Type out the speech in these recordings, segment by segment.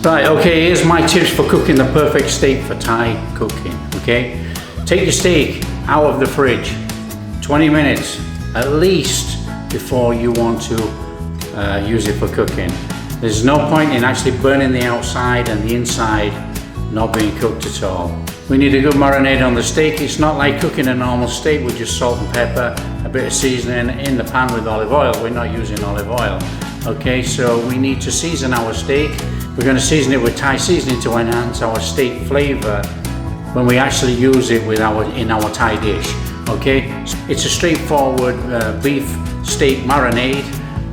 Right, okay, here's my tips for cooking the perfect steak for Thai cooking, okay? Take your steak out of the fridge, 20 minutes at least before you want to use it for cooking. There's no point in actually burning the outside and the inside not being cooked at all. We need a good marinade on the steak. It's not like cooking a normal steak with just salt and pepper, a bit of seasoning in the pan with olive oil. We're not using olive oil. Okay, so we need to season our steak. We're going to season it with Thai seasoning to enhance our steak flavour when we actually use it in our Thai dish. Okay, it's a straightforward beef steak marinade.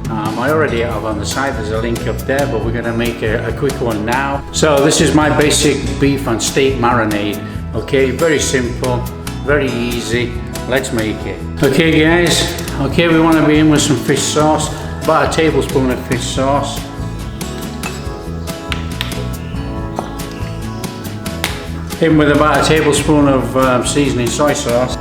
I already have on the side, there's a link up there, but we're going to make a quick one now. So this is my basic beef and steak marinade. Okay, very simple, very easy. Let's make it. Okay guys, okay, we want to be in with some fish sauce, about a tablespoon of fish sauce. In with about a tablespoon of seasoning soy sauce.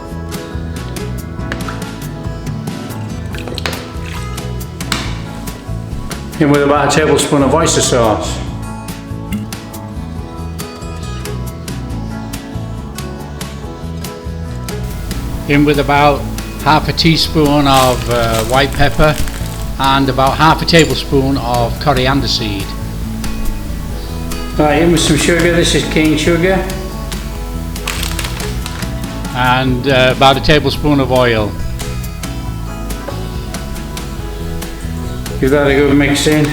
In with about a tablespoon of oyster sauce. In with about half a teaspoon of white pepper and about half a tablespoon of coriander seed. Right, in with some sugar, this is cane sugar. And about a tablespoon of oil. Give that a good mix in.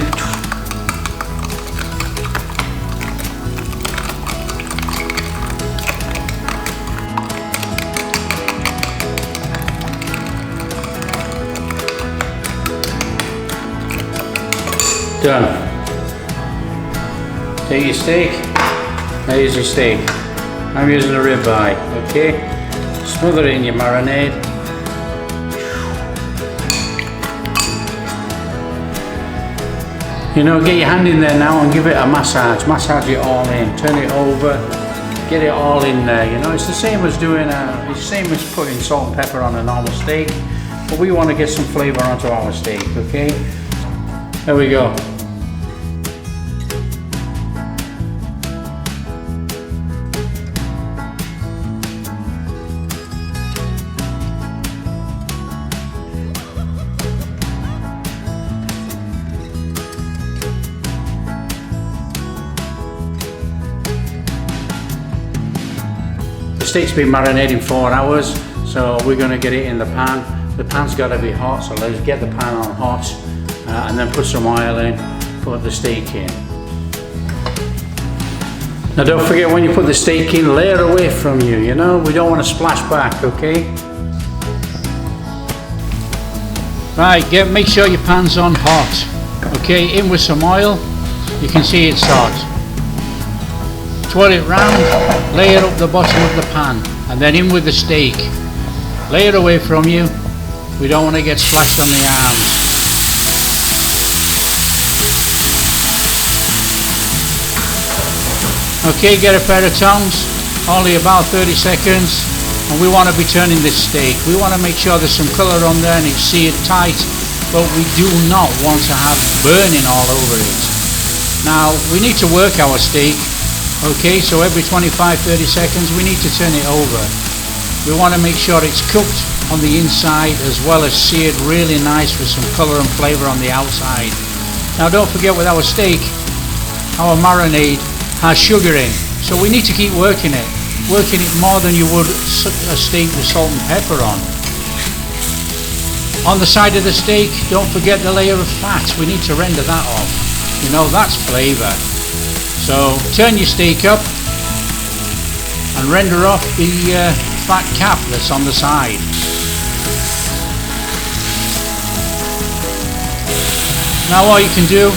Done. Take your steak. There's your steak. I'm using a ribeye, okay? Smother it in your marinade. You know, get your hand in there now and give it a massage. Massage it all in. Turn it over. Get it all in there. You know, it's the same as it's the same as putting salt and pepper on a normal steak, but we want to get some flavour onto our steak. Okay. There we go. The steak's been marinating 4 hours, so we're going to get it in the pan. The pan's got to be hot, so let's get the pan on hot and then put some oil in, put the steak in. Now don't forget, when you put the steak in, layer away from you, you know, we don't want to splash back, okay? Right, make sure your pan's on hot. Okay, in with some oil, you can see it's hot. Twirl it round, layer up the bottom of the pan, and then in with the steak. Lay it away from you. We don't want to get splashed on the arms. Okay, get a pair of tongs, only about 30 seconds, and we want to be turning this steak. We want to make sure there's some colour on there and it's seared tight, but we do not want to have burning all over it. Now, we need to work our steak. Okay, so every 25-30 seconds we need to turn it over. We want to make sure it's cooked on the inside as well as seared really nice with some colour and flavour on the outside. Now don't forget, with our steak, our marinade has sugar in, so we need to keep working it more than you would a steak with salt and pepper on. On the side of the steak, don't forget the layer of fat. We need to render that off. You know, that's flavour. So turn your steak up and render off the fat cap that's on the side. Now what you can do,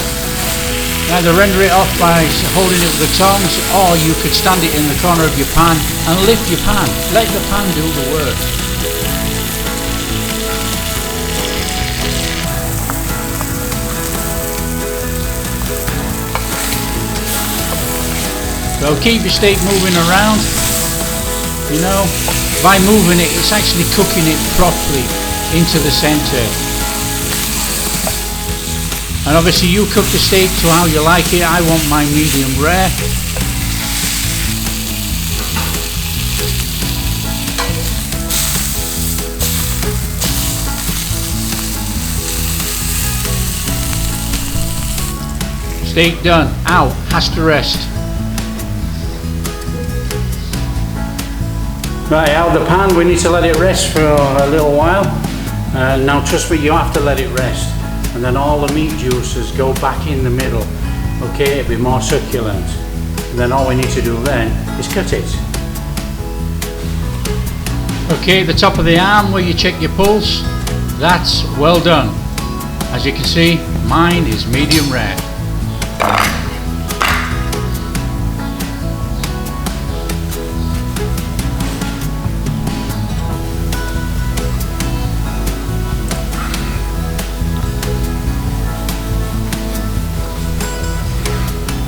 either render it off by holding it with the tongs, or you could stand it in the corner of your pan and lift your pan. Let the pan do the work. So keep your steak moving around. You know, by moving it, it's actually cooking it properly into the center. And obviously you cook the steak to how you like it. I want my medium rare. Steak done, out, has to rest. Right, out of the pan, we need to let it rest for a little while. Now trust me, you have to let it rest. And then all the meat juices go back in the middle. Okay, it'll be more succulent. And then all we need to do then is cut it. Okay, the top of the arm where you check your pulse, that's well done. As you can see, mine is medium rare.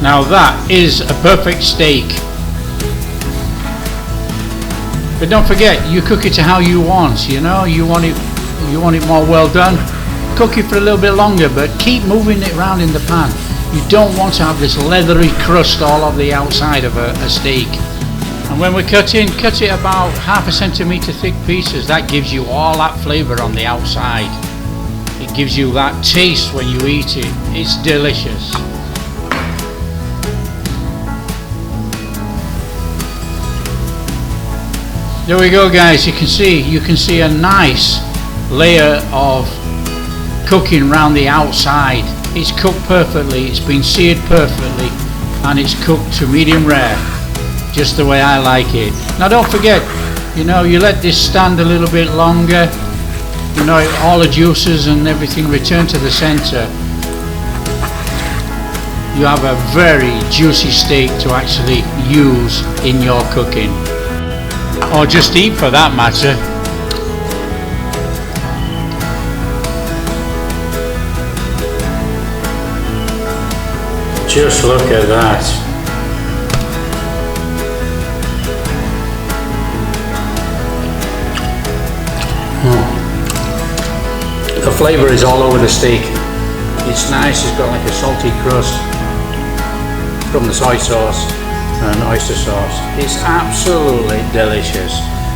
Now that is a perfect steak. But don't forget, you cook it to how you want, you know, you want it more well done. Cook it for a little bit longer, but keep moving it around in the pan. You don't want to have this leathery crust all over the outside of a steak. And when we're cutting, cut it about 1/2 centimetre thick pieces. That gives you all that flavour on the outside. It gives you that taste when you eat it. It's delicious. There we go, guys. You can see a nice layer of cooking around the outside. It's cooked perfectly, it's been seared perfectly, and it's cooked to medium rare, just the way I like it. Now don't forget, you know, you let this stand a little bit longer, you know, all the juices and everything return to the center. You have a very juicy steak to actually use in your cooking, or just eat for that matter. Just look at that. The flavour is all over the steak. It's nice, it's got like a salty crust from the soy sauce and oyster sauce. It's absolutely delicious.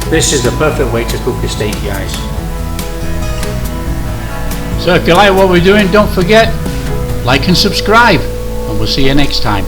This is the perfect way to cook a steak, guys. So if you like what we're doing, don't forget, like and subscribe, and we'll see you next time.